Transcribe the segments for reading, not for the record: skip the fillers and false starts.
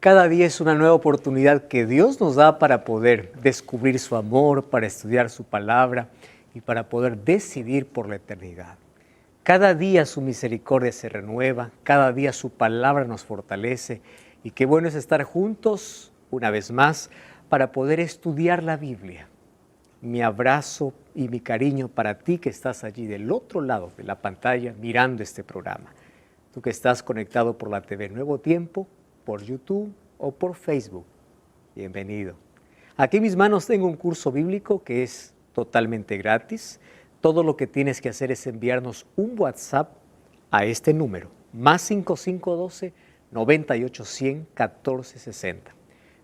Cada día es una nueva oportunidad que Dios nos da para poder descubrir su amor, para estudiar su palabra y para poder decidir por la eternidad. Cada día su misericordia se renueva, cada día su palabra nos fortalece y qué bueno es estar juntos una vez más para poder estudiar la Biblia. Mi abrazo y mi cariño para ti que estás allí del otro lado de la pantalla mirando este programa. Tú que estás conectado por la TV Nuevo Tiempo, por YouTube o por Facebook. Bienvenido. Aquí en mis manos tengo un curso bíblico que es totalmente gratis. Todo lo que tienes que hacer es enviarnos un WhatsApp a este número, más 5512-9810-1460.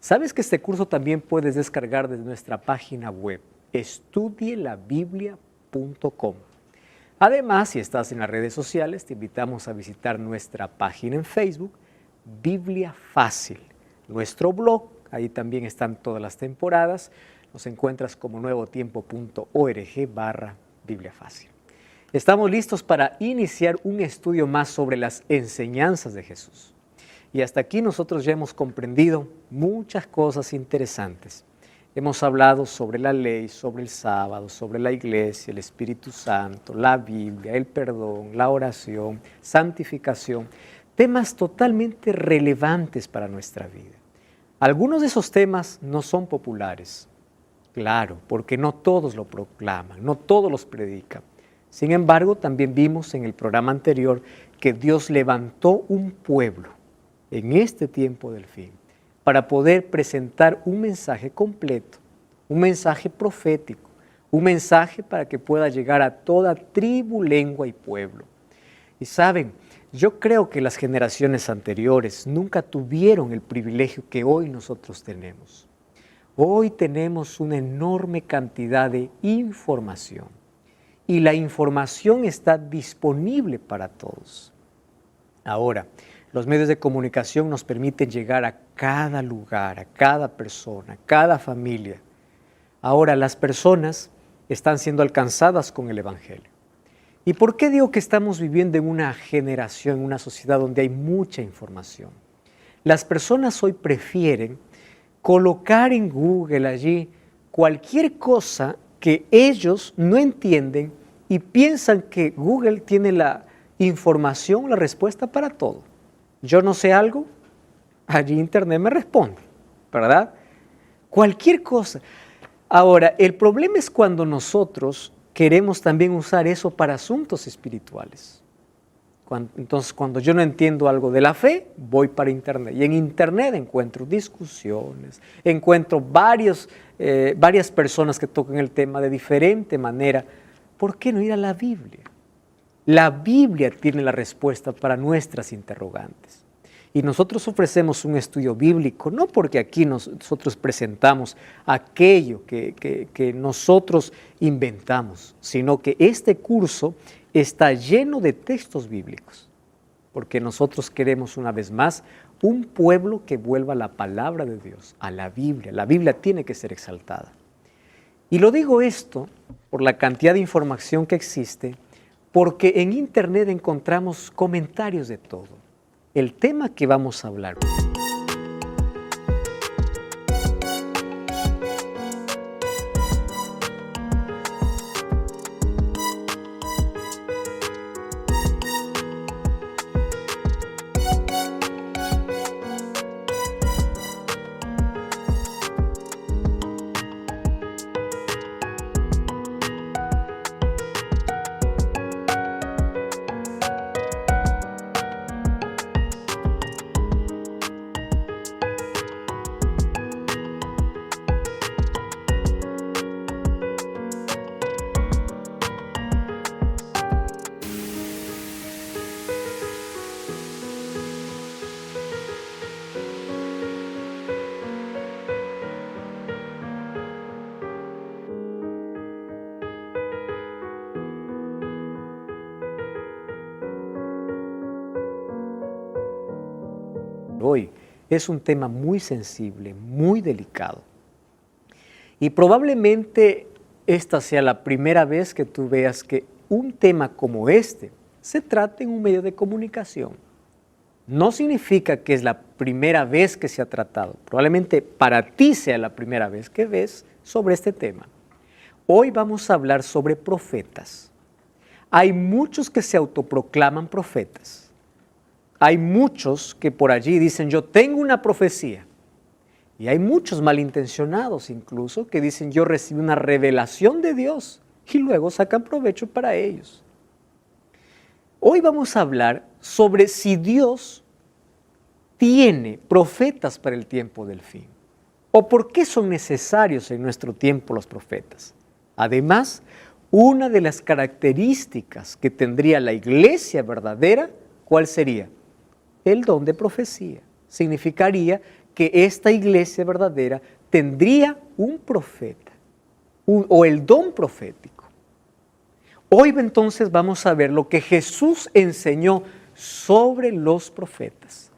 ¿Sabes que este curso también puedes descargar desde nuestra página web, estudielabiblia.com? Además, si estás en las redes sociales, te invitamos a visitar nuestra página en Facebook, Biblia Fácil. Nuestro blog, ahí también están todas las temporadas. Nos encuentras como nuevotiempo.org/Biblia Fácil. Estamos listos para iniciar un estudio más sobre las enseñanzas de Jesús. Y hasta aquí nosotros ya hemos comprendido muchas cosas interesantes. Hemos hablado sobre la ley, sobre el sábado, sobre la iglesia, el Espíritu Santo, la Biblia, el perdón, la oración, santificación, temas totalmente relevantes para nuestra vida. Algunos de esos temas no son populares, claro, porque no todos lo proclaman, no todos los predican. Sin embargo, también vimos en el programa anterior que Dios levantó un pueblo en este tiempo del fin para poder presentar un mensaje completo, un mensaje profético, un mensaje para que pueda llegar a toda tribu, lengua y pueblo. Y saben, yo creo que las generaciones anteriores nunca tuvieron el privilegio que hoy nosotros tenemos. Hoy tenemos una enorme cantidad de información y la información está disponible para todos. Ahora, los medios de comunicación nos permiten llegar a cada lugar, a cada persona, a cada familia. Ahora, las personas están siendo alcanzadas con el Evangelio. ¿Y por qué digo que estamos viviendo en una generación, en una sociedad donde hay mucha información? Las personas hoy prefieren colocar en Google allí cualquier cosa que ellos no entienden y piensan que Google tiene la información, la respuesta para todo. Yo no sé algo, allí Internet me responde, ¿verdad? Cualquier cosa. Ahora, el problema es cuando nosotros queremos también usar eso para asuntos espirituales. Entonces, cuando yo no entiendo algo de la fe, voy para Internet. Y en Internet encuentro discusiones, encuentro varias personas que tocan el tema de diferente manera. ¿Por qué no ir a la Biblia? La Biblia tiene la respuesta para nuestras interrogantes. Y nosotros ofrecemos un estudio bíblico, no porque aquí nosotros presentamos aquello que nosotros inventamos, sino que este curso está lleno de textos bíblicos, porque nosotros queremos una vez más un pueblo que vuelva a la palabra de Dios, a la Biblia. La Biblia tiene que ser exaltada. Y lo digo esto por la cantidad de información que existe, porque en Internet encontramos comentarios de todo. El tema que vamos a hablar. Hoy es un tema muy sensible, muy delicado. Y probablemente esta sea la primera vez que tú veas que un tema como este se trata en un medio de comunicación. no significa que es la primera vez que se ha tratado. Probablemente para ti sea la primera vez que ves sobre este tema. Hoy vamos a hablar sobre profetas. Hay muchos que se autoproclaman profetas. Hay muchos que por allí dicen, yo tengo una profecía. Y hay muchos malintencionados incluso que dicen, yo recibí una revelación de Dios, y luego sacan provecho para ellos. Hoy vamos a hablar sobre si Dios tiene profetas para el tiempo del fin, o por qué son necesarios en nuestro tiempo los profetas. Además, una de las características que tendría la iglesia verdadera, ¿cuál sería? El don de profecía. Significaría que esta iglesia verdadera tendría un profeta o el don profético. Hoy entonces vamos a ver lo que Jesús enseñó sobre los profetas.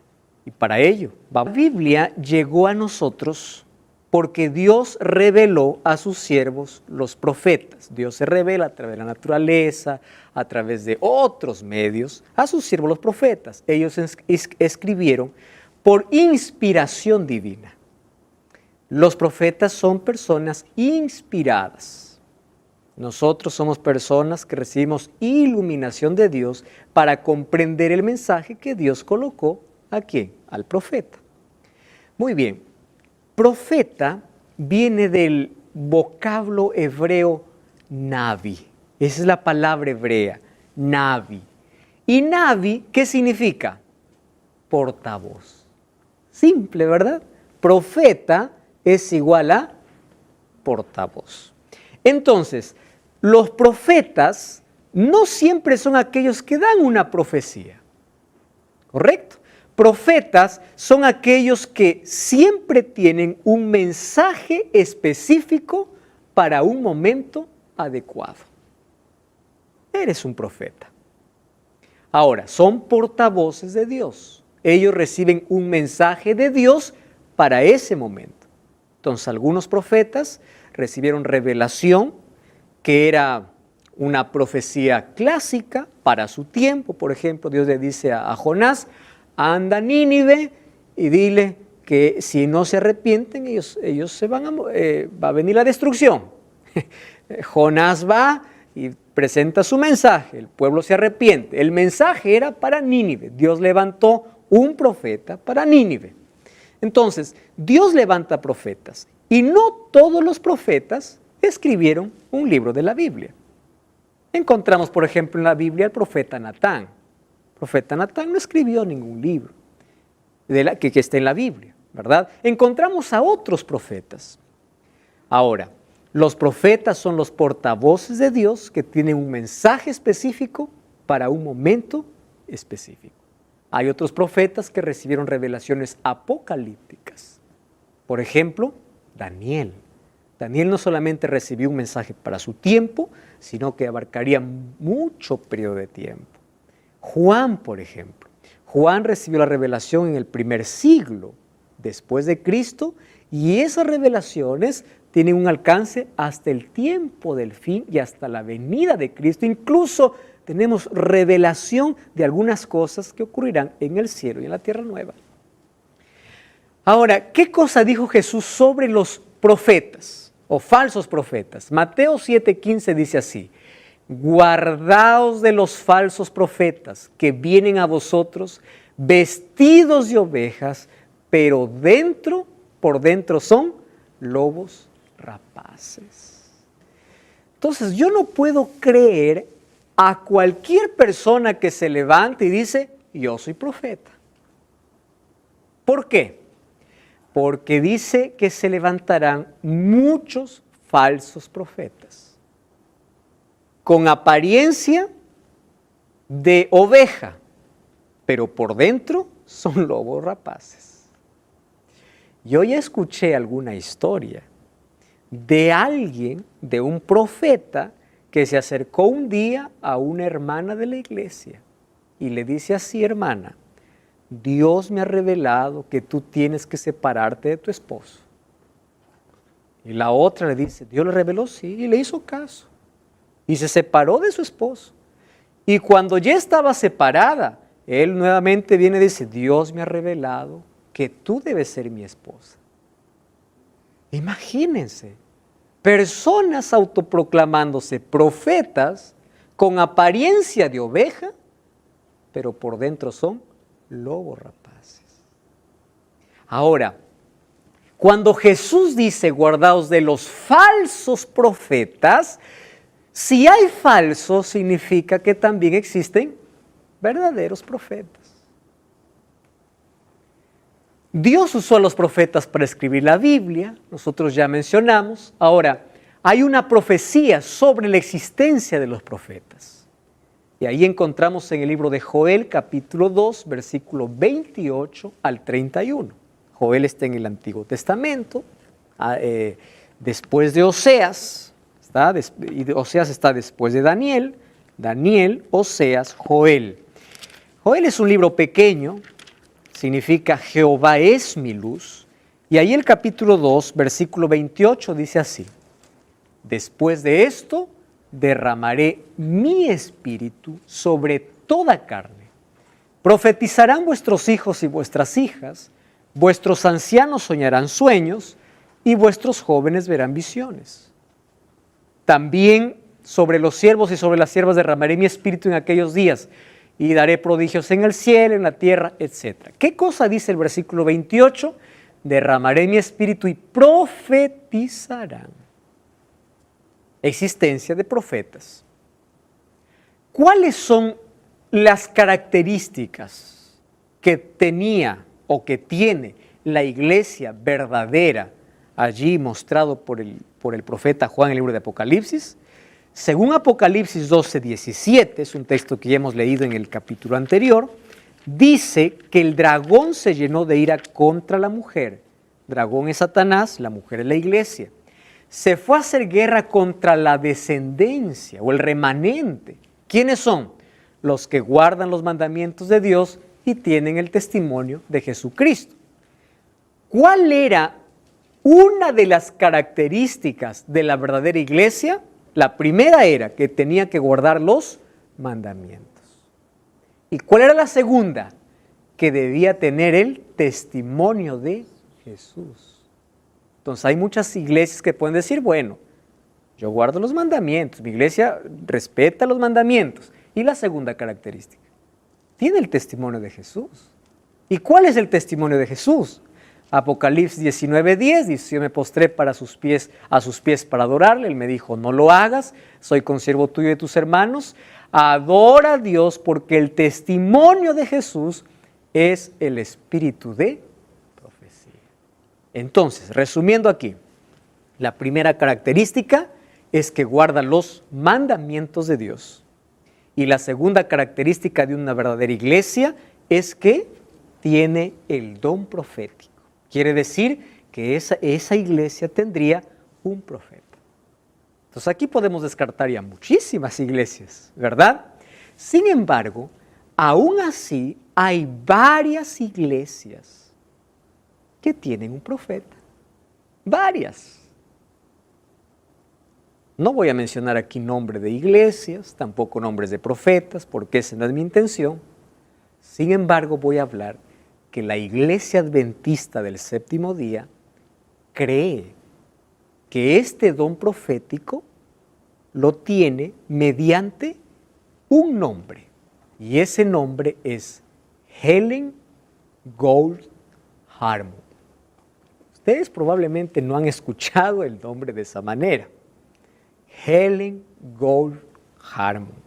Y para ello, la Biblia llegó a nosotros porque Dios reveló a sus siervos los profetas. Dios se revela a través de la naturaleza, a través de otros medios, a sus siervos los profetas. Ellos escribieron por inspiración divina. Los profetas son personas inspiradas. Nosotros somos personas que recibimos iluminación de Dios para comprender el mensaje que Dios colocó ¿a quién? Al profeta. Muy bien, profeta viene del vocablo hebreo navi. Esa es la palabra hebrea, navi. ¿Y navi qué significa? Portavoz. Simple, ¿verdad? Profeta es igual a portavoz. Entonces, los profetas no siempre son aquellos que dan una profecía, ¿correcto? Profetas son aquellos que siempre tienen un mensaje específico para un momento adecuado. Eres un profeta. Ahora, son portavoces de Dios. Ellos reciben un mensaje de Dios para ese momento. Entonces, algunos profetas recibieron revelación que era una profecía clásica para su tiempo. Por ejemplo, Dios le dice a Jonás, anda a Nínive y dile que si no se arrepienten, ellos se van va a venir la destrucción. Jonás va y presenta su mensaje, el pueblo se arrepiente. El mensaje era para Nínive. Dios levantó un profeta para Nínive. Entonces, Dios levanta profetas y no todos los profetas escribieron un libro de la Biblia. Encontramos, por ejemplo, en la Biblia al profeta Natán. El profeta Natán no escribió ningún libro que esté en la Biblia, ¿verdad? Encontramos a otros profetas. Ahora, los profetas son los portavoces de Dios que tienen un mensaje específico para un momento específico. Hay otros profetas que recibieron revelaciones apocalípticas. Por ejemplo, Daniel. Daniel no solamente recibió un mensaje para su tiempo, sino que abarcaría mucho periodo de tiempo. Juan, por ejemplo. Juan recibió la revelación en el primer siglo después de Cristo y esas revelaciones tienen un alcance hasta el tiempo del fin y hasta la venida de Cristo. Incluso tenemos revelación de algunas cosas que ocurrirán en el cielo y en la tierra nueva. Ahora, ¿qué cosa dijo Jesús sobre los profetas o falsos profetas? Mateo 7:15 dice así, guardaos de los falsos profetas que vienen a vosotros vestidos de ovejas, pero por dentro son lobos rapaces. Entonces, yo no puedo creer a cualquier persona que se levante y dice, yo soy profeta. ¿Por qué? Porque dice que se levantarán muchos falsos profetas, con apariencia de oveja, pero por dentro son lobos rapaces. Yo ya escuché alguna historia de alguien, de un profeta, que se acercó un día a una hermana de la iglesia y le dice así, hermana, Dios me ha revelado que tú tienes que separarte de tu esposo. Y la otra le dice, Dios le reveló, sí, y le hizo caso. Y se separó de su esposo. Y cuando ya estaba separada, él nuevamente viene y dice, Dios me ha revelado que tú debes ser mi esposa. Imagínense, personas autoproclamándose profetas con apariencia de oveja, pero por dentro son lobos rapaces. Ahora, cuando Jesús dice guardaos de los falsos profetas, si hay falsos significa que también existen verdaderos profetas. Dios usó a los profetas para escribir la Biblia, nosotros ya mencionamos. Ahora, hay una profecía sobre la existencia de los profetas. Y ahí encontramos en el libro de Joel, capítulo 2, versículo 28 al 31. Joel está en el Antiguo Testamento, después de Oseas, y Oseas está después de Daniel, Oseas, Joel. Joel es un libro pequeño, significa Jehová es mi luz, y ahí el capítulo 2, versículo 28 dice así, después de esto derramaré mi espíritu sobre toda carne, profetizarán vuestros hijos y vuestras hijas, vuestros ancianos soñarán sueños, y vuestros jóvenes verán visiones. También sobre los siervos y sobre las siervas derramaré mi espíritu en aquellos días, y daré prodigios en el cielo, en la tierra, etc. ¿Qué cosa dice el versículo 28? Derramaré mi espíritu y profetizarán. Existencia de profetas. ¿Cuáles son las características que tenía o que tiene la iglesia verdadera allí mostrado por el profeta Juan en el libro de Apocalipsis? Según Apocalipsis 12:17, es un texto que ya hemos leído en el capítulo anterior, dice que el dragón se llenó de ira contra la mujer. Dragón es Satanás, la mujer es la iglesia. Se fue a hacer guerra contra la descendencia o el remanente. ¿Quiénes son? Los que guardan los mandamientos de Dios y tienen el testimonio de Jesucristo. ¿Cuál era una de las características de la verdadera iglesia? La primera era que tenía que guardar los mandamientos. ¿Y cuál era la segunda? Que debía tener el testimonio de Jesús. Entonces hay muchas iglesias que pueden decir, bueno, yo guardo los mandamientos, mi iglesia respeta los mandamientos. Y la segunda característica, tiene el testimonio de Jesús. ¿Y cuál es el testimonio de Jesús? Apocalipsis 19:10 dice, yo me postré a sus pies para adorarle. Él me dijo, no lo hagas, soy consiervo tuyo y de tus hermanos. Adora a Dios porque el testimonio de Jesús es el espíritu de profecía. Entonces, resumiendo aquí, la primera característica es que guarda los mandamientos de Dios. Y la segunda característica de una verdadera iglesia es que tiene el don profético. Quiere decir que esa iglesia tendría un profeta. Entonces aquí podemos descartar ya muchísimas iglesias, ¿verdad? Sin embargo, aún así hay varias iglesias que tienen un profeta. Varias. No voy a mencionar aquí nombre de iglesias, tampoco nombres de profetas, porque esa no es mi intención. Sin embargo, voy a hablar que la iglesia adventista del séptimo día cree que este don profético lo tiene mediante un nombre, y ese nombre es Helen Gold Harmon. Ustedes probablemente no han escuchado el nombre de esa manera. Helen Gold Harmon.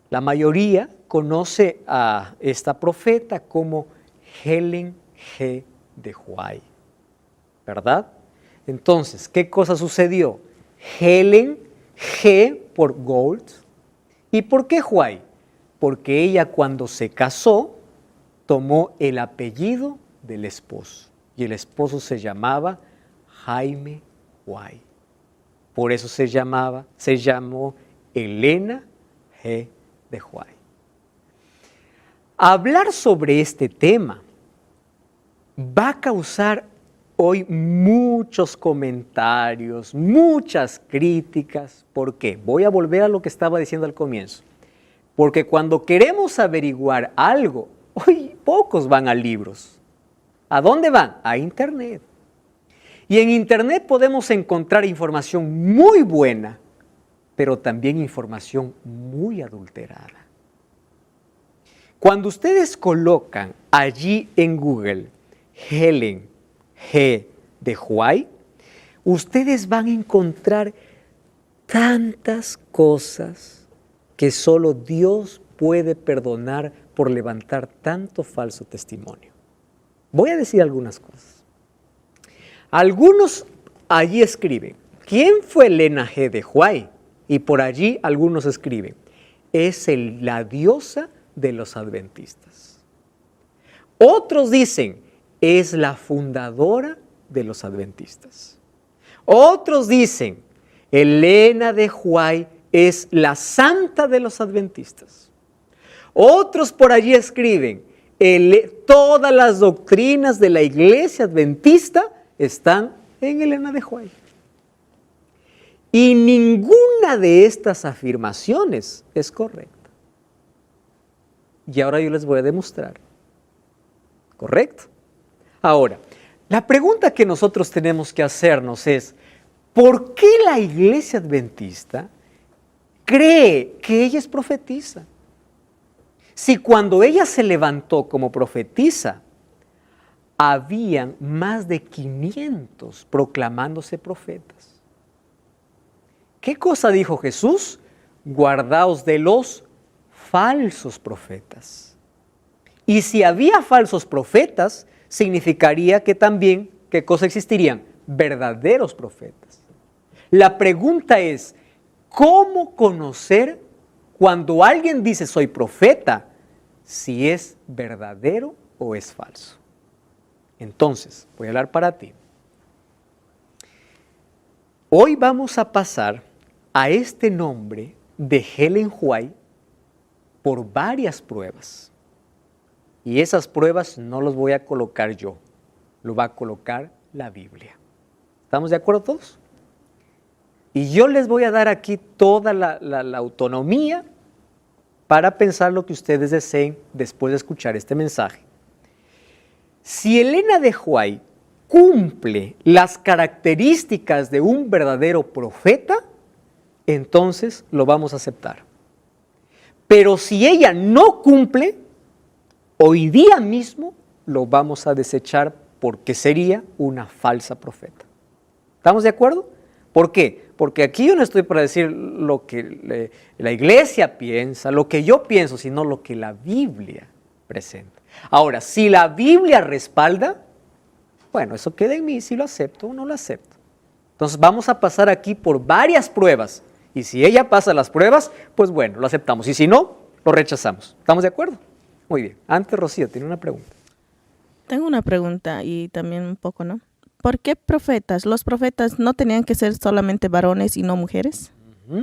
La mayoría conoce a esta profeta como Helen G. de White, ¿verdad? Entonces, ¿qué cosa sucedió? Helen G. por Gold. ¿Y por qué White? Porque ella cuando se casó tomó el apellido del esposo y el esposo se llamaba Jaime White. Por eso se llamó Elena G. de White. Hablar sobre este tema va a causar hoy muchos comentarios, muchas críticas. ¿Por qué? Voy a volver a lo que estaba diciendo al comienzo. Porque cuando queremos averiguar algo, hoy pocos van a libros. ¿A dónde van? A Internet. Y en Internet podemos encontrar información muy buena, pero también información muy adulterada. Cuando ustedes colocan allí en Google Helen G. de White, ustedes van a encontrar tantas cosas que solo Dios puede perdonar por levantar tanto falso testimonio. Voy a decir algunas cosas. Algunos allí escriben, ¿quién fue Elena G. de White? Y por allí algunos escriben, es la diosa de los adventistas. Otros dicen, es la fundadora de los adventistas. Otros dicen, Elena de White es la santa de los adventistas. Otros por allí escriben, todas las doctrinas de la iglesia adventista están en Elena de White. Y ninguna de estas afirmaciones es correcta. Y ahora yo les voy a demostrar. ¿Correcto? Ahora, la pregunta que nosotros tenemos que hacernos es, ¿por qué la iglesia adventista cree que ella es profetisa? Si cuando ella se levantó como profetisa, habían más de 500 proclamándose profetas. ¿Qué cosa dijo Jesús? Guardaos de los falsos profetas. Y si había falsos profetas, significaría que también, ¿qué cosa existirían? Verdaderos profetas. La pregunta es, ¿cómo conocer cuando alguien dice soy profeta, si es verdadero o es falso? Entonces, voy a hablar para ti. Hoy vamos a pasar a este nombre de Helen White por varias pruebas. Y esas pruebas no las voy a colocar yo, lo va a colocar la Biblia. ¿Estamos de acuerdo todos? Y yo les voy a dar aquí toda la autonomía para pensar lo que ustedes deseen después de escuchar este mensaje. Si Elena de White cumple las características de un verdadero profeta, entonces lo vamos a aceptar. Pero si ella no cumple, hoy día mismo lo vamos a desechar porque sería una falsa profeta. ¿Estamos de acuerdo? ¿Por qué? Porque aquí yo no estoy para decir lo que la iglesia piensa, lo que yo pienso, sino lo que la Biblia presenta. Ahora, si la Biblia respalda, bueno, eso queda en mí si lo acepto o no lo acepto. Entonces vamos a pasar aquí por varias pruebas. Y si ella pasa las pruebas, pues bueno, lo aceptamos. Y si no, lo rechazamos. ¿Estamos de acuerdo? Muy bien. Antes, Rocío, tiene una pregunta. Tengo una pregunta y también un poco, ¿no? ¿Por qué profetas? ¿Los profetas no tenían que ser solamente varones y no mujeres?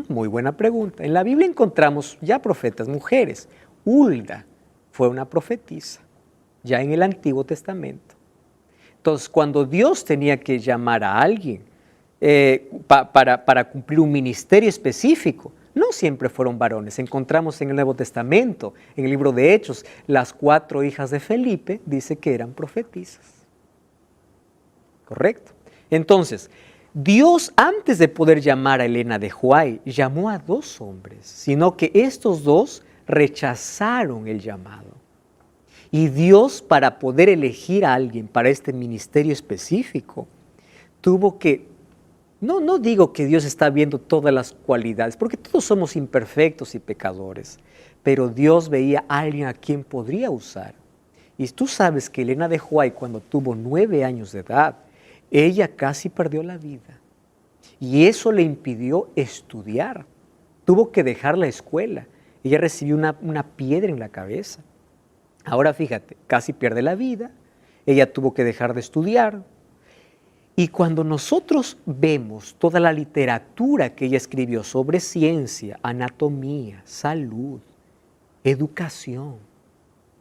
Muy buena pregunta. En la Biblia encontramos ya profetas mujeres. Hulda fue una profetisa, ya en el Antiguo Testamento. Entonces, cuando Dios tenía que llamar a alguien para cumplir un ministerio específico, no siempre fueron varones. Encontramos en el Nuevo Testamento, en el libro de Hechos, las 4 hijas de Felipe, dice que eran profetisas. ¿Correcto? Entonces, Dios, antes de poder llamar a Elena de White, llamó a 2 hombres, sino que estos 2 rechazaron el llamado. Y Dios, para poder elegir a alguien para este ministerio específico, tuvo que, no digo que Dios está viendo todas las cualidades, porque todos somos imperfectos y pecadores, pero Dios veía a alguien a quien podría usar. Y tú sabes que Elena de White, cuando tuvo 9 años de edad, ella casi perdió la vida. Y eso le impidió estudiar. Tuvo que dejar la escuela. Ella recibió una piedra en la cabeza. Ahora fíjate, casi pierde la vida. Ella tuvo que dejar de estudiar. Y cuando nosotros vemos toda la literatura que ella escribió sobre ciencia, anatomía, salud, educación,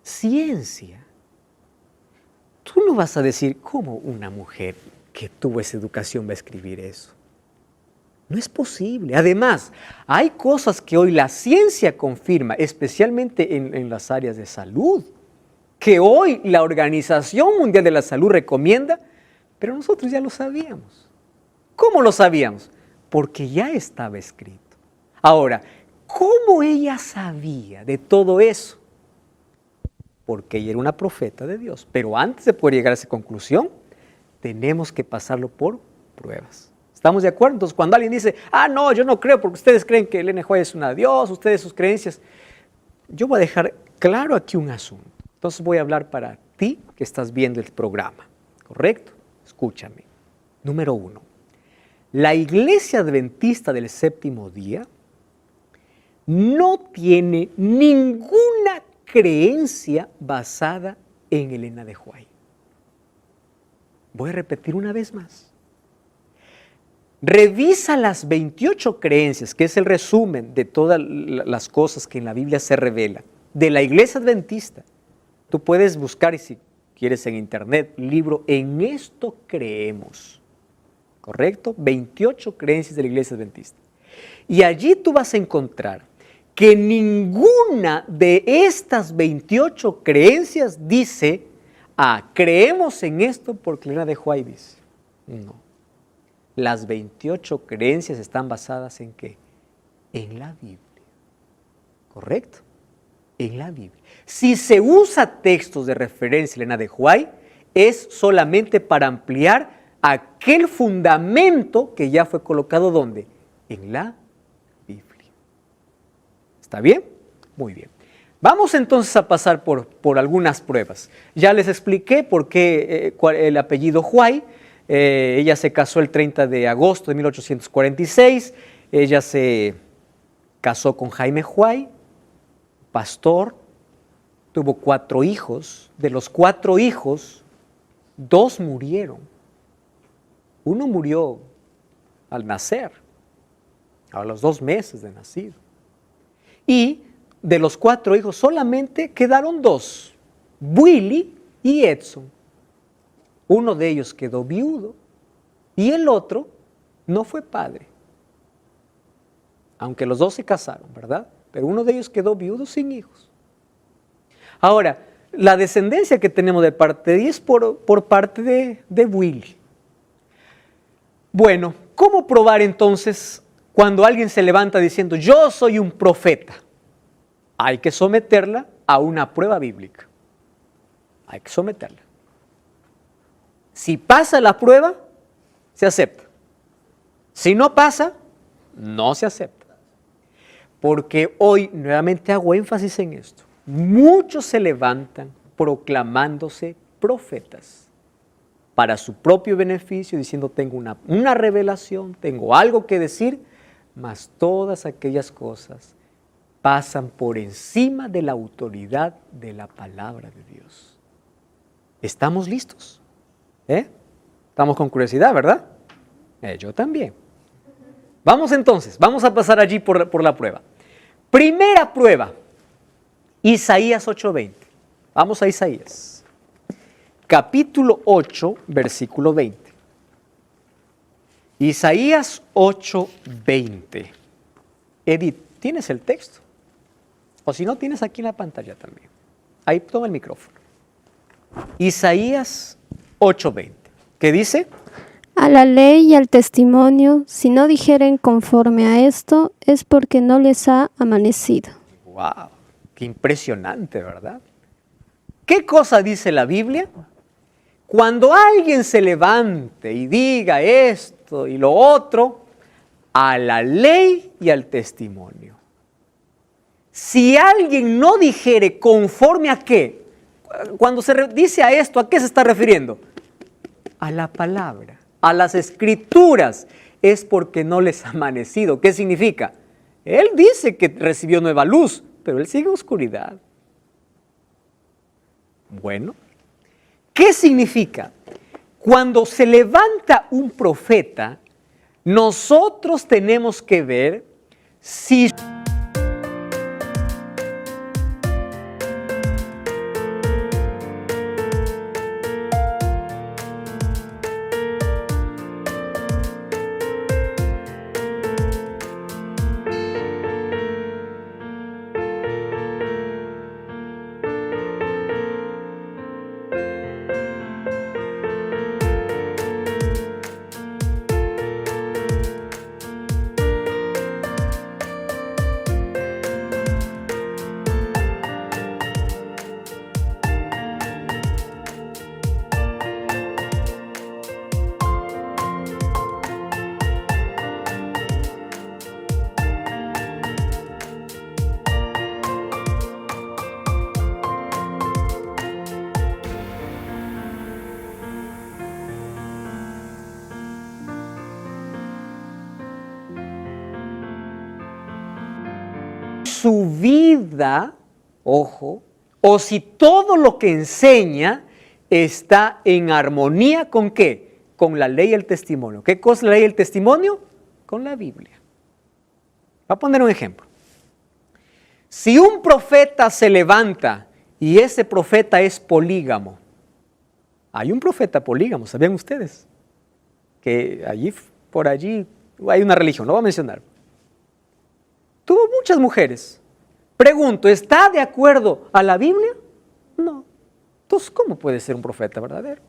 ciencia, tú no vas a decir, ¿cómo una mujer que tuvo esa educación va a escribir eso? No es posible. Además, hay cosas que hoy la ciencia confirma, especialmente en las áreas de salud, que hoy la Organización Mundial de la Salud recomienda, pero nosotros ya lo sabíamos. ¿Cómo lo sabíamos? Porque ya estaba escrito. Ahora, ¿cómo ella sabía de todo eso? Porque ella era una profeta de Dios. Pero antes de poder llegar a esa conclusión, tenemos que pasarlo por pruebas. ¿Estamos de acuerdo? Entonces, cuando alguien dice, no, yo no creo porque ustedes creen que Elena White es una Dios, ustedes sus creencias, yo voy a dejar claro aquí un asunto. Entonces voy a hablar para ti que estás viendo el programa, ¿correcto? Escúchame. Número 1. La Iglesia Adventista del Séptimo Día no tiene ninguna creencia basada en Elena de White. Voy a repetir una vez más. Revisa las 28 creencias, que es el resumen de todas las cosas que en la Biblia se revela, de la Iglesia Adventista. Tú puedes buscar, y si quieres en internet, libro En esto creemos. ¿Correcto? 28 creencias de la Iglesia Adventista. Y allí tú vas a encontrar que ninguna de estas 28 creencias dice, creemos en esto porque Elena de White dice. No. Las 28 creencias están basadas ¿en qué? En la Biblia. ¿Correcto? En la Biblia. Si se usa textos de referencia Elena de White, es solamente para ampliar aquel fundamento que ya fue colocado ¿dónde? En la Biblia. ¿Está bien? Muy bien. Vamos entonces a pasar por algunas pruebas. Ya les expliqué por qué el apellido White. Ella se casó el 30 de agosto de 1846. Ella se casó con Jaime White, pastor. Tuvo 4 hijos. De los 4 hijos, 2 murieron. Uno murió al nacer, a los 2 meses de nacido. Y de los 4 hijos solamente quedaron 2, Willie y Edson. Uno de ellos quedó viudo y el otro no fue padre. Aunque los 2 se casaron, ¿verdad? Pero uno de ellos quedó viudo sin hijos. Ahora, la descendencia que tenemos de parte de ella es por parte de Willie. Bueno, ¿cómo probar entonces cuando alguien se levanta diciendo yo soy un profeta? Hay que someterla a una prueba bíblica. Hay que someterla. Si pasa la prueba, se acepta. Si no pasa, no se acepta. Porque hoy, nuevamente hago énfasis en esto, muchos se levantan proclamándose profetas para su propio beneficio, diciendo tengo una revelación, tengo algo que decir, mas todas aquellas cosas pasan por encima de la autoridad de la palabra de Dios. ¿Estamos listos? Estamos con curiosidad, ¿verdad? Yo también. Vamos entonces, vamos a pasar allí por la prueba. Primera prueba, Isaías 8:20. Vamos a Isaías. Capítulo 8, versículo 20. Isaías 8:20. Edith, ¿tienes el texto? O si no, tienes aquí en la pantalla también. Ahí toma el micrófono. Isaías 8:20. ¿Qué dice? A la ley y al testimonio, si no dijeren conforme a esto, es porque no les ha amanecido. ¡Wow! ¡Qué impresionante!, ¿verdad? ¿Qué cosa dice la Biblia? Cuando alguien se levante y diga esto y lo otro, a la ley y al testimonio. Si alguien no dijere conforme a qué, cuando se dice a esto, ¿a qué se está refiriendo? A la palabra, a las escrituras, es porque no les ha amanecido. ¿Qué significa? Él dice que recibió nueva luz, pero él sigue en oscuridad. Bueno, ¿qué significa? Cuando se levanta un profeta, nosotros tenemos que ver si su vida, ojo, o si todo lo que enseña está en armonía ¿con qué? Con la ley y el testimonio. ¿Qué cosa es la ley y el testimonio? Con la Biblia. Voy a poner un ejemplo. Si un profeta se levanta y ese profeta es polígamo, hay un profeta polígamo, ¿sabían ustedes? Que por allí, hay una religión, no voy a mencionar. Tuvo muchas mujeres. Pregunto, ¿está de acuerdo a la Biblia? No. Entonces, ¿cómo puede ser un profeta verdadero?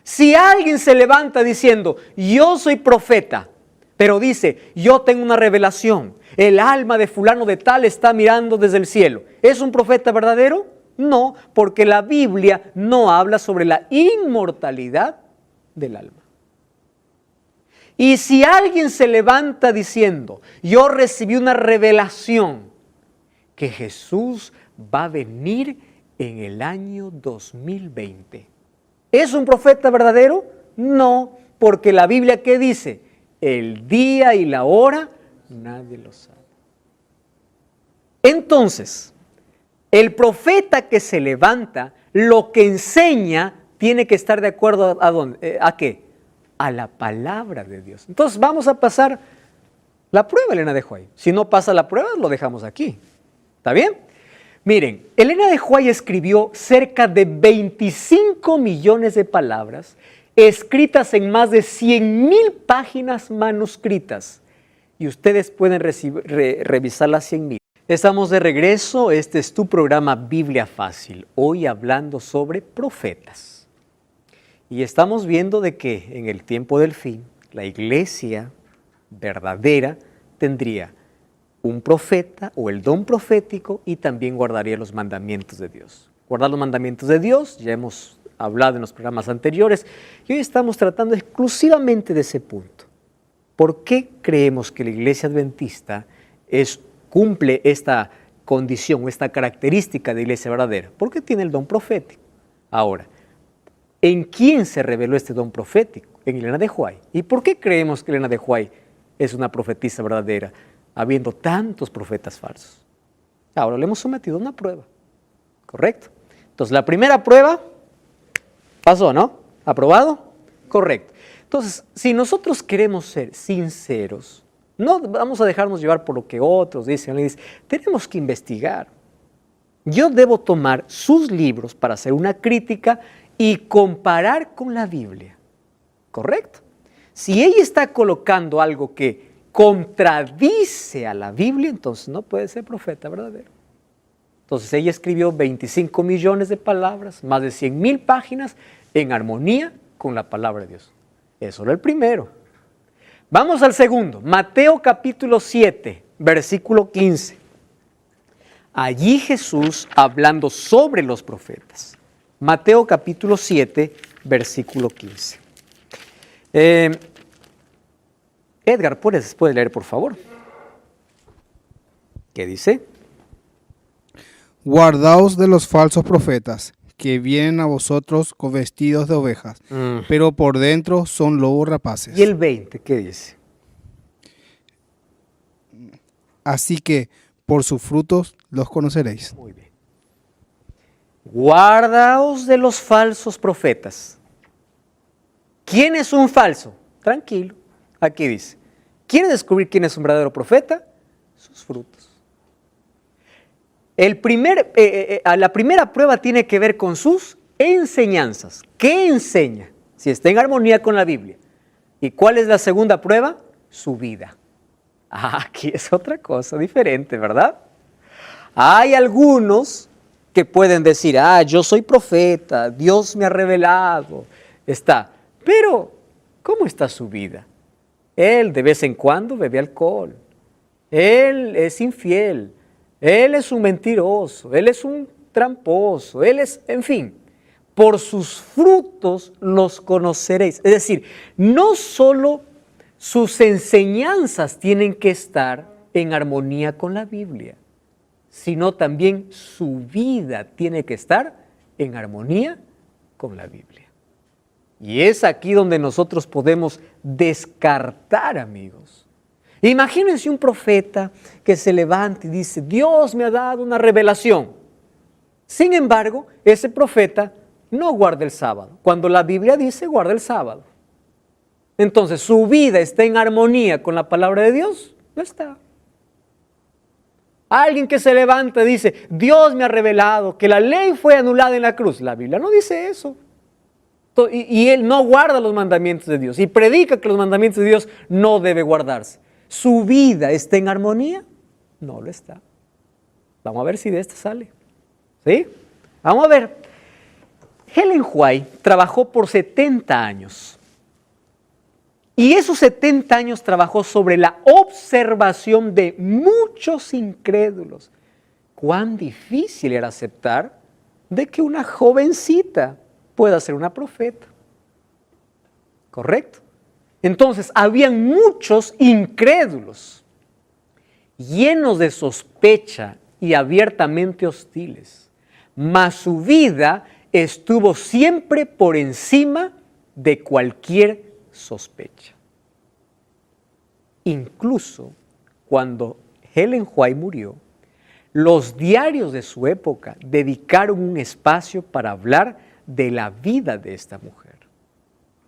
Si alguien se levanta diciendo, yo soy profeta, pero dice, yo tengo una revelación, el alma de fulano de tal está mirando desde el cielo, ¿es un profeta verdadero? No, porque la Biblia no habla sobre la inmortalidad del alma. Y si alguien se levanta diciendo, yo recibí una revelación que Jesús va a venir en el año 2020, ¿es un profeta verdadero? No, porque la Biblia ¿qué dice? El día y la hora nadie lo sabe. Entonces, el profeta que se levanta, lo que enseña, tiene que estar de acuerdo ¿a dónde? ¿A qué? A la palabra de Dios. Entonces vamos a pasar la prueba, Elena de White. Si no pasa la prueba, lo dejamos aquí. ¿Está bien? Miren, Elena de White escribió cerca de 25 millones de palabras escritas en más de 100,000 páginas manuscritas. Y ustedes pueden revisar las 100,000. Estamos de regreso. Este es tu programa Biblia Fácil. Hoy hablando sobre profetas. Y estamos viendo de que en el tiempo del fin, la iglesia verdadera tendría un profeta o el don profético y también guardaría los mandamientos de Dios. Guardar los mandamientos de Dios, ya hemos hablado en los programas anteriores, y hoy estamos tratando exclusivamente de ese punto. ¿Por qué creemos que la iglesia adventista cumple esta condición o esta característica de iglesia verdadera? Porque tiene el don profético. Ahora, ¿en quién se reveló este don profético? En Elena de White. ¿Y por qué creemos que Elena de White es una profetisa verdadera, habiendo tantos profetas falsos? Ahora le hemos sometido a una prueba, ¿correcto? Entonces, la primera prueba pasó, ¿no? ¿Aprobado? Correcto. Entonces, si nosotros queremos ser sinceros, no vamos a dejarnos llevar por lo que otros dicen, tenemos que investigar. Yo debo tomar sus libros para hacer una crítica y comparar con la Biblia, ¿correcto? Si ella está colocando algo que contradice a la Biblia, entonces no puede ser profeta verdadero. Entonces ella escribió 25 millones de palabras, más de 100,000 páginas, en armonía con la palabra de Dios. Eso era el primero. Vamos al segundo, Mateo capítulo 7, versículo 15. Allí Jesús hablando sobre los profetas. Mateo capítulo 7, versículo 15. Edgar, ¿puedes leer, por favor? ¿Qué dice? Guardaos de los falsos profetas, que vienen a vosotros con vestidos de ovejas, pero por dentro son lobos rapaces. ¿Y el 20 qué dice? Así que por sus frutos los conoceréis. Muy bien. Guardaos de los falsos profetas. ¿Quién es un falso? Tranquilo. Aquí dice. ¿Quieres descubrir quién es un verdadero profeta? Sus frutos. La primera prueba tiene que ver con sus enseñanzas. ¿Qué enseña? Si está en armonía con la Biblia. ¿Y cuál es la segunda prueba? Su vida. Aquí es otra cosa diferente, ¿verdad? Hay algunos que pueden decir, yo soy profeta, Dios me ha revelado. Pero, ¿cómo está su vida? Él de vez en cuando bebe alcohol. Él es infiel. Él es un mentiroso. Él es un tramposo. En fin, por sus frutos los conoceréis. Es decir, no solo sus enseñanzas tienen que estar en armonía con la Biblia, sino también su vida tiene que estar en armonía con la Biblia. Y es aquí donde nosotros podemos descartar, amigos. Imagínense un profeta que se levanta y dice, Dios me ha dado una revelación. Sin embargo, ese profeta no guarda el sábado, cuando la Biblia dice guarda el sábado. Entonces, ¿su vida está en armonía con la palabra de Dios? No está. Alguien que se levanta y dice, Dios me ha revelado que la ley fue anulada en la cruz. La Biblia no dice eso. Y él no guarda los mandamientos de Dios y predica que los mandamientos de Dios no debe guardarse. ¿Su vida está en armonía? No lo está. Vamos a ver si de esta sale. ¿Sí? Vamos a ver. Helen White trabajó por 70 años. Y esos 70 años trabajó sobre la observación de muchos incrédulos. Cuán difícil era aceptar de que una jovencita pueda ser una profeta. ¿Correcto? Entonces, habían muchos incrédulos, llenos de sospecha y abiertamente hostiles. Mas su vida estuvo siempre por encima de cualquier sospecha. Incluso cuando Helen White murió, los diarios de su época dedicaron un espacio para hablar de la vida de esta mujer,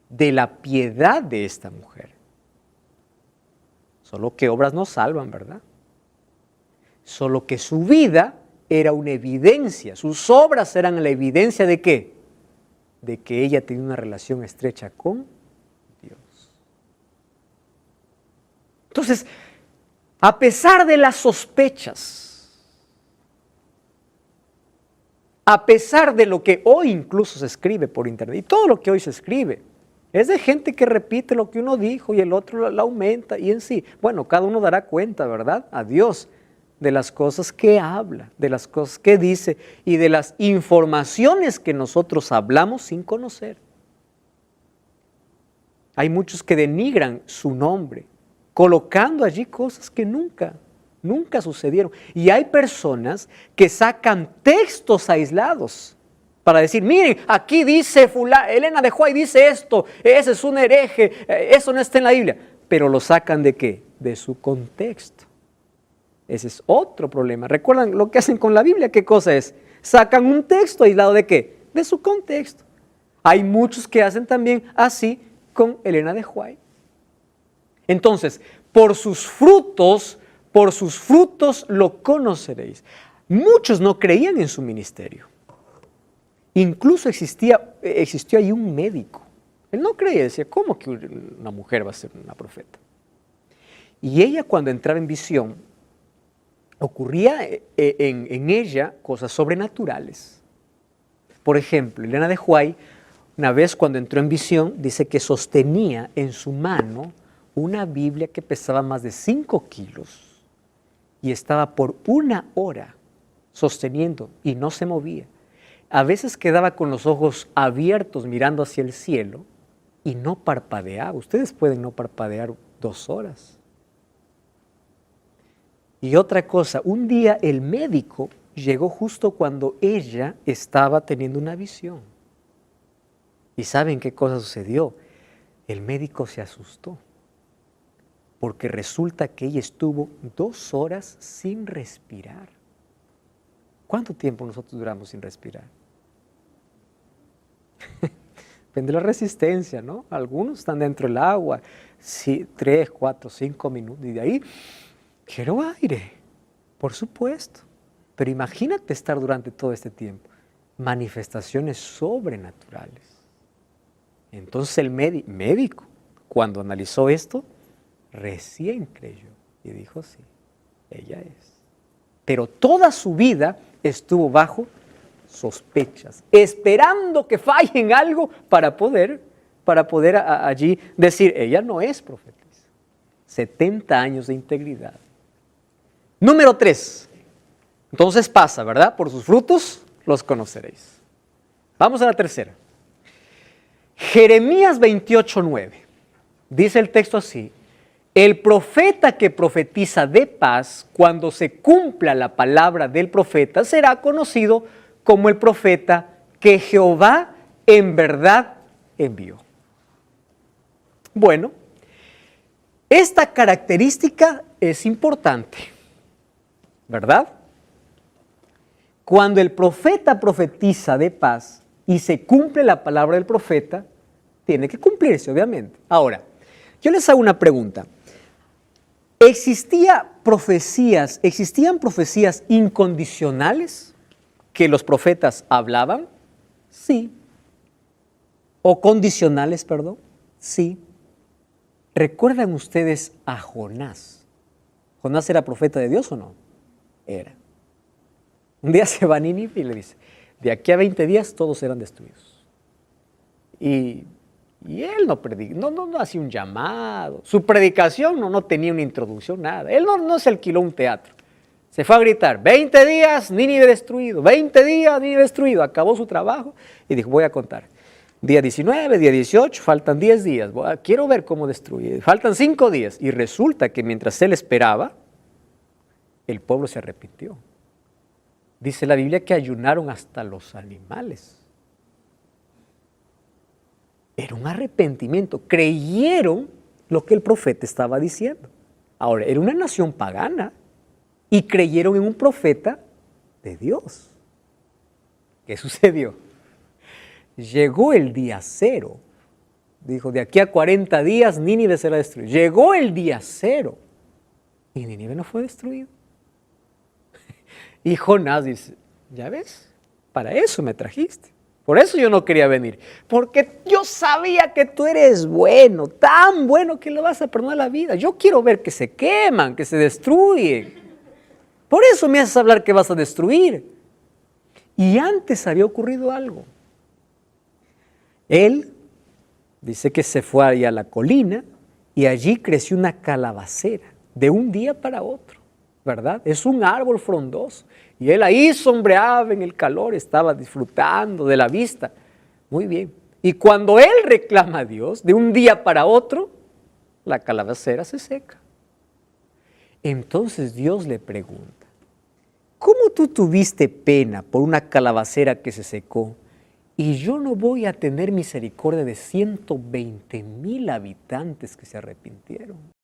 de la piedad de esta mujer. Solo que obras no salvan, ¿verdad? Solo que su vida era una evidencia, sus obras eran la evidencia ¿de qué? De que ella tenía una relación estrecha con Dios. Entonces, a pesar de las sospechas, a pesar de lo que hoy incluso se escribe por internet, y todo lo que hoy se escribe, es de gente que repite lo que uno dijo y el otro lo aumenta, y en sí, bueno, cada uno dará cuenta, ¿verdad? A Dios, de las cosas que habla, de las cosas que dice y de las informaciones que nosotros hablamos sin conocer. Hay muchos que denigran su nombre, colocando allí cosas que nunca sucedieron. Y hay personas que sacan textos aislados para decir, miren, aquí dice Elena de White dice esto, ese es un hereje, eso no está en la Biblia. Pero lo sacan ¿de qué? De su contexto. Ese es otro problema. ¿Recuerdan lo que hacen con la Biblia? ¿Qué cosa es? Sacan un texto aislado ¿de qué? De su contexto. Hay muchos que hacen también así con Elena de White. Entonces, por sus frutos lo conoceréis. Muchos no creían en su ministerio. Incluso existió ahí un médico. Él no creía, decía, ¿cómo que una mujer va a ser una profeta? Y ella cuando entraba en visión, ocurría en ella cosas sobrenaturales. Por ejemplo, Elena de White, una vez cuando entró en visión, dice que sostenía en su mano una Biblia que pesaba más de 5 kilos y estaba por 1 hora sosteniendo y no se movía. A veces quedaba con los ojos abiertos mirando hacia el cielo y no parpadeaba. Ustedes pueden no parpadear 2 horas. Y otra cosa, un día el médico llegó justo cuando ella estaba teniendo una visión. ¿Y saben qué cosa sucedió? El médico se asustó, porque resulta que ella estuvo 2 horas sin respirar. ¿Cuánto tiempo nosotros duramos sin respirar? Depende de la resistencia, ¿no? Algunos están dentro del agua, 3, 4, 5 minutos, y de ahí... Quiero aire, por supuesto, pero imagínate estar durante todo este tiempo. Manifestaciones sobrenaturales. Entonces el médico, cuando analizó esto, recién creyó y dijo, sí, ella es. Pero toda su vida estuvo bajo sospechas, esperando que falle en algo para poder allí decir, ella no es profetisa. 70 años de integridad. Número 3. Entonces pasa, ¿verdad? Por sus frutos los conoceréis. Vamos a la tercera. Jeremías 28:9. Dice el texto así: el profeta que profetiza de paz, cuando se cumpla la palabra del profeta, será conocido como el profeta que Jehová en verdad envió. Bueno, Esta característica es importante, ¿verdad? Cuando el profeta profetiza de paz y se cumple la palabra del profeta, tiene que cumplirse, obviamente. Ahora, yo les hago una pregunta. ¿Existían profecías incondicionales que los profetas hablaban? Sí. ¿O condicionales, perdón? Sí. ¿Recuerdan ustedes a Jonás? ¿Jonás era profeta de Dios o no? Era. Un día se va a Nínive y le dice, de aquí a 20 días todos serán destruidos. Y él no hacía un llamado. Su predicación no tenía una introducción, nada. Él no se alquiló un teatro. Se fue a gritar, 20 días, Nínive destruido, 20 días, Nínive destruido. Acabó su trabajo y dijo, voy a contar. Día 19, día 18, faltan 10 días. Quiero ver cómo destruye. Faltan 5 días. Y resulta que mientras él esperaba, el pueblo se arrepintió. Dice la Biblia que ayunaron hasta los animales. Era un arrepentimiento. Creyeron lo que el profeta estaba diciendo. Ahora, era una nación pagana y creyeron en un profeta de Dios. ¿Qué sucedió? Llegó el día 0. Dijo, de aquí a 40 días Nínive será destruido. Llegó el día 0 y Nínive no fue destruido. Y Jonás dice, ya ves, para eso me trajiste. Por eso yo no quería venir. Porque yo sabía que tú eres bueno, tan bueno que lo vas a perdonar la vida. Yo quiero ver que se queman, que se destruyen. Por eso me haces hablar que vas a destruir. Y antes había ocurrido algo. Él dice que se fue allá a la colina y allí creció una calabacera de un día para otro, ¿verdad? Es un árbol frondoso. Y él ahí sombreaba en el calor, estaba disfrutando de la vista. Muy bien. Y cuando él reclama a Dios, de un día para otro, la calabacera se seca. Entonces Dios le pregunta, ¿cómo tú tuviste pena por una calabacera que se secó? Y yo no voy a tener misericordia de 120,000 habitantes que se arrepintieron.